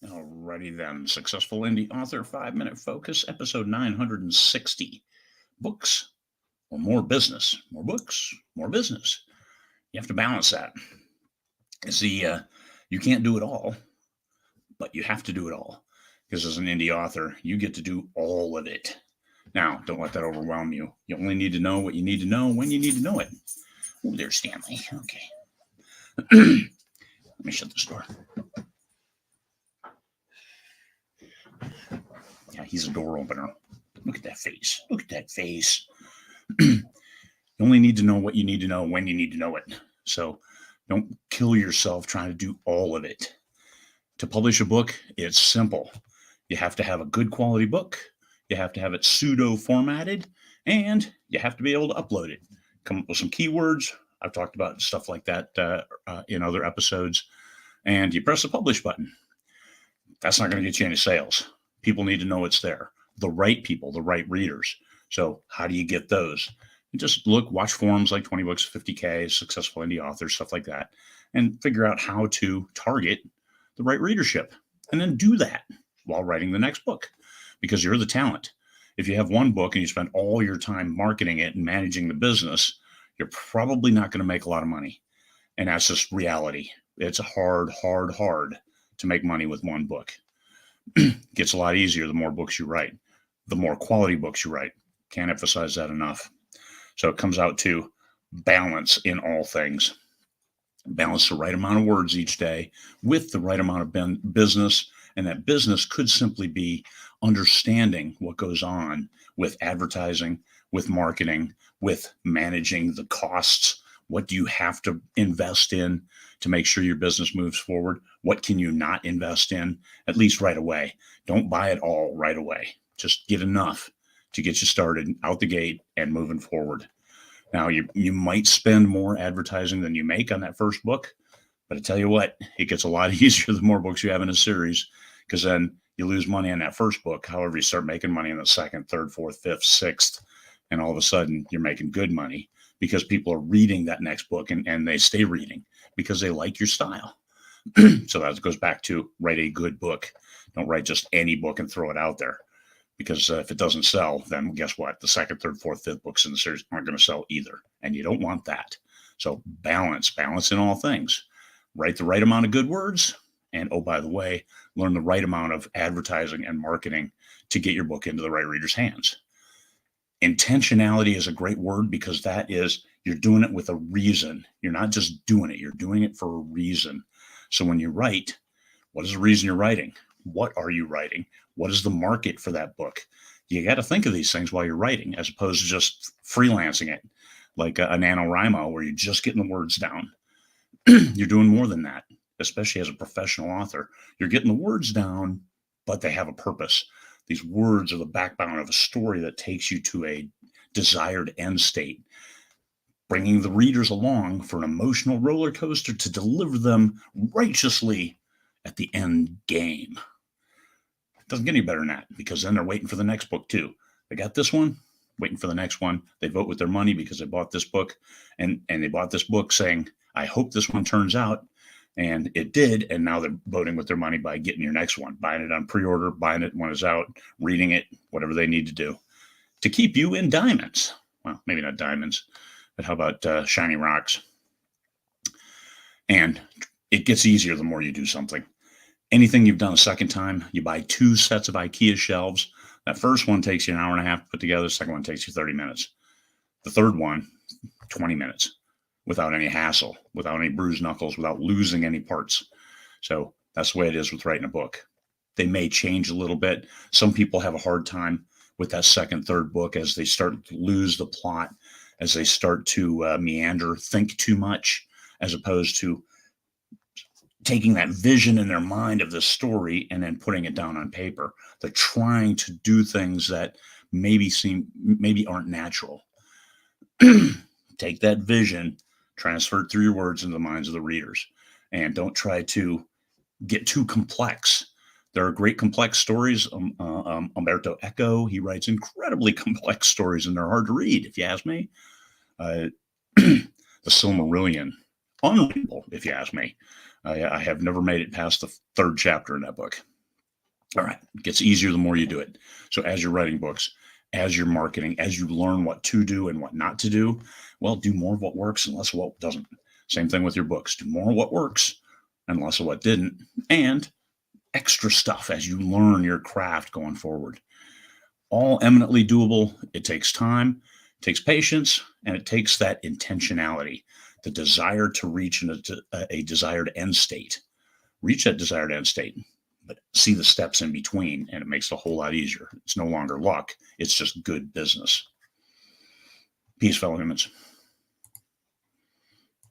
Alrighty then. Successful Indie Author 5 Minute Focus, episode 960. Books or more business? More books, more business. You have to balance that. See, you can't do it all, but you have to do it all. Because as an indie author, you get to do all of it. Now, don't let that overwhelm you. You only need to know what you need to know when you need to know it. Oh, there's Stanley. Okay. Let me shut this door. Yeah, he's a door opener. Look at that face. Look at that face. You only need to know what you need to know when you need to know it. So don't kill yourself trying to do all of it. To publish a book, it's simple. You have to have a good quality book. You have to have it pseudo formatted, and you have to be able to upload it. Come up with some keywords. I've talked about stuff like that in other episodes. And you press the publish button. That's not going to get you any sales. People need to know it's there. The right people, the right readers. So how do you get those? You just watch forums like 20 Books, 50K, Successful Indie Authors, stuff like that, and figure out how to target the right readership. And then do that while writing the next book, because you're the talent. If you have one book and you spend all your time marketing it and managing the business, you're probably not going to make a lot of money. And that's just reality. It's hard to make money with one book. It gets a lot easier the more books you write, the more quality books you write. Can't emphasize that enough. So it comes out to balance in all things. Balance the right amount of words each day with the right amount of business. And that business could simply be understanding what goes on with advertising, with marketing, with managing the costs. What do you have to invest in to make sure your business moves forward? What can you not invest in, at least right away? Don't buy it all right away. Just get enough to get you started out the gate and moving forward. Now, you might spend more advertising than you make on that first book, but I tell you what, it gets a lot easier the more books you have in a series, because then you lose money on that first book. However, you start making money in the second, third, fourth, fifth, sixth, and all of a sudden you're making good money because people are reading that next book and they stay reading because they like your style. So that goes back to write a good book. Don't write just any book and throw it out there, because if it doesn't sell, then guess what? The second, third, fourth, fifth books in the series aren't going to sell either. And you don't want that. So balance in all things. Write the right amount of good words. And oh, by the way, learn the right amount of advertising and marketing to get your book into the right reader's hands. Intentionality is a great word, because that is, you're doing it with a reason. You're not just doing it. You're doing it for a reason. So when you write, what is the reason you're writing? What are you writing? What is the market for that book? You got to think of these things while you're writing, as opposed to just freelancing it like a NaNoWriMo where you're just getting the words down. You're doing more than that, especially as a professional author. You're getting the words down, but they have a purpose. These words are the backbone of a story that takes you to a desired end state, bringing the readers along for an emotional roller coaster to deliver them righteously at the end game. It doesn't get any better than that, because then they're waiting for the next book too. They got this one, waiting for the next one. They vote with their money because they bought this book, and they bought this book saying, I hope this one turns out. And it did. And now they're voting with their money by getting your next one, buying it on pre-order, buying it when it's out, reading it, whatever they need to do to keep you in diamonds. Well, maybe not diamonds, but how about shiny rocks? And it gets easier the more you do something. Anything you've done a second time, you buy 2 sets of IKEA shelves. That first one takes you an hour and a half to put together. The second one takes you 30 minutes. The third one, 20 minutes, without any hassle, without any bruised knuckles, without losing any parts. So that's the way it is with writing a book. They may change a little bit. Some people have a hard time with that second, third book as they start to lose the plot, as they start to meander, think too much, as opposed to taking that vision in their mind of the story and then putting it down on paper. They're trying to do things that maybe aren't natural. Take that vision, transfer it through your words into the minds of the readers, and don't try to get too complex. There are great complex stories. Umberto Eco, he writes incredibly complex stories, and they're hard to read, if you ask me. The Silmarillion, unreadable, if you ask me. I have never made it past the third chapter in that book. All right. It gets easier the more you do it. So as you're writing books, as you're marketing, as you learn what to do and what not to do, well, do more of what works and less of what doesn't. Same thing with your books. Do more of what works and less of what didn't. And extra stuff as you learn your craft going forward. All eminently doable. It takes time, it takes patience, and it takes that intentionality, the desire to reach a desired end state. Reach that desired end state, but see the steps in between, and it makes it a whole lot easier. It's no longer luck. It's just good business. Peace, fellow humans.